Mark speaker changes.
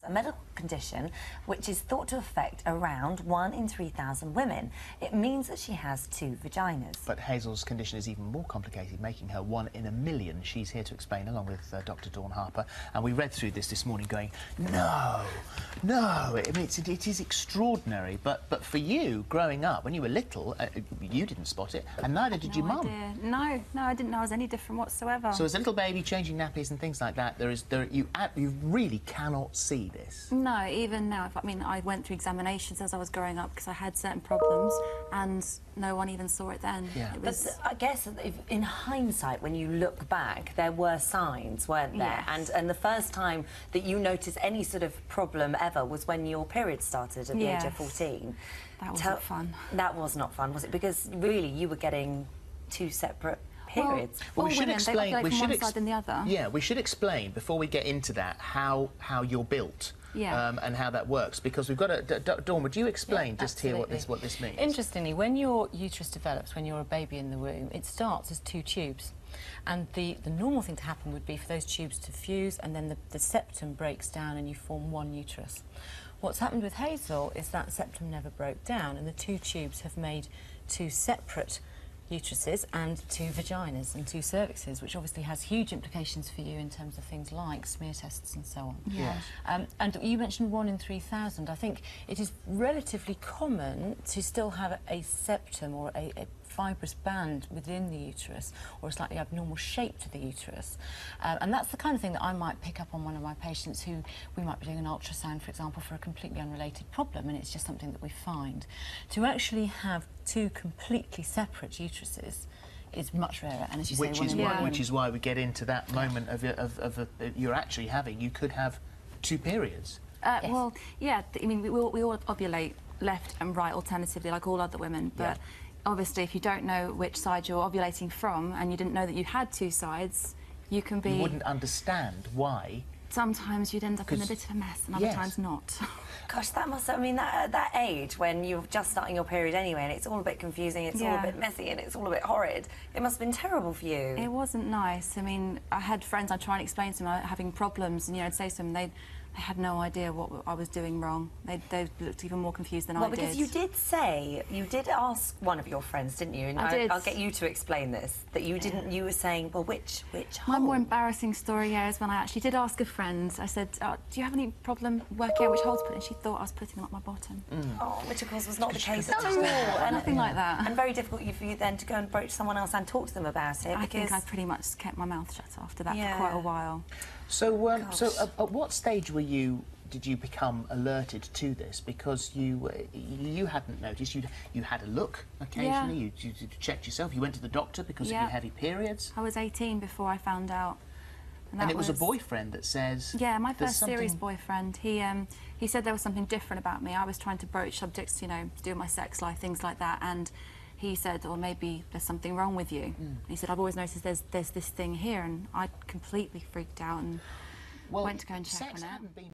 Speaker 1: A medical condition which is thought to affect around 1 in 3,000 women. It means that she has 2 vaginas.
Speaker 2: But Hazel's condition is even more complicated, making her 1 in a million. She's here to explain, along with Dr. Dawn Harper. And we read through this morning going, no, no, I mean, it is extraordinary. But for you, growing up, when you were little, you didn't spot it, and neither did your mum.
Speaker 3: No, I didn't know I was any different whatsoever.
Speaker 2: So as a little baby, changing nappies and things like that, you really cannot see this.
Speaker 3: No, even now. I went through examinations as I was growing up because I had certain problems, and no one even saw it then.
Speaker 2: Yeah.
Speaker 1: But I guess in hindsight, when you look back, there were signs, weren't there?
Speaker 3: Yes.
Speaker 1: And the first time that you noticed any sort of problem ever was when your period started at the age of 14.
Speaker 3: That wasn't fun.
Speaker 1: That was not fun, was it? Because really, you were getting 2 separate periods.
Speaker 3: Well, we should explain. We should explain than the other.
Speaker 2: Yeah, we should explain before we get into that how you're built.
Speaker 3: Yeah.
Speaker 2: And how that works, because we've got to... Dawn, would you explain just here what this means?
Speaker 4: Interestingly, when your uterus develops, when you're a baby in the womb, it starts as 2 tubes. And the normal thing to happen would be for those tubes to fuse, and then the septum breaks down and you form 1 uterus. What's happened with Hazel is that septum never broke down, and the 2 tubes have made 2 separate uteruses and 2 vaginas and 2 cervixes, which obviously has huge implications for you in terms of things like smear tests and so on.
Speaker 3: Yeah.
Speaker 4: And you mentioned 1 in 3,000. I think it is relatively common to still have a septum or a fibrous band within the uterus, or a slightly abnormal shape to the uterus. And that's the kind of thing that I might pick up on one of my patients who we might be doing an ultrasound, for example, for a completely unrelated problem, and it's just something that we find. To actually have 2 completely separate uteruses is much rarer, and as you say,
Speaker 2: which is why we get into that moment of you're actually having, you could have 2 periods.
Speaker 3: Yes. Well, yeah, I mean, we all ovulate left and right alternatively, like all other women, but obviously if you don't know which side you're ovulating from and you didn't know that you had 2 sides, you can be...
Speaker 2: You wouldn't understand why.
Speaker 3: Sometimes you'd end up in a bit of a mess, and other times not.
Speaker 1: Gosh, that must... I mean, at that age, when you're just starting your period anyway, and it's all a bit confusing, it's all a bit messy, and it's all a bit horrid, it must have been terrible for you.
Speaker 3: It wasn't nice. I mean, I had friends, I'd try and explain to them having problems, and, you know, I'd say to them, they had no idea what I was doing wrong. They looked even more confused than I did.
Speaker 1: Well, because you did ask one of your friends, didn't you? And
Speaker 3: I did.
Speaker 1: I'll get you to explain this, that you didn't... You were saying, well, which hole?
Speaker 3: My more embarrassing story is when I actually did ask a friend. I said, do you have any problem working out which hole to put in? She thought I was putting them up my bottom.
Speaker 1: Oh, which of course was not the case at all.
Speaker 3: Nothing like that.
Speaker 1: And very difficult for you then to go and broach someone else and talk to them about it.
Speaker 3: I think I pretty much kept my mouth shut after that for quite a while.
Speaker 2: So, at what stage did you become alerted to this? Because you hadn't noticed. You had a look occasionally. You checked yourself. You went to the doctor because of your heavy periods.
Speaker 3: I was 18 before I found out.
Speaker 2: And it was a boyfriend that says...
Speaker 3: Yeah, my first serious boyfriend. He said there was something different about me. I was trying to broach subjects, you know, to do with my sex life, things like that, and he said, well, maybe there's something wrong with you. He said, I've always noticed there's this thing here, and I completely freaked out and went to go and check on it.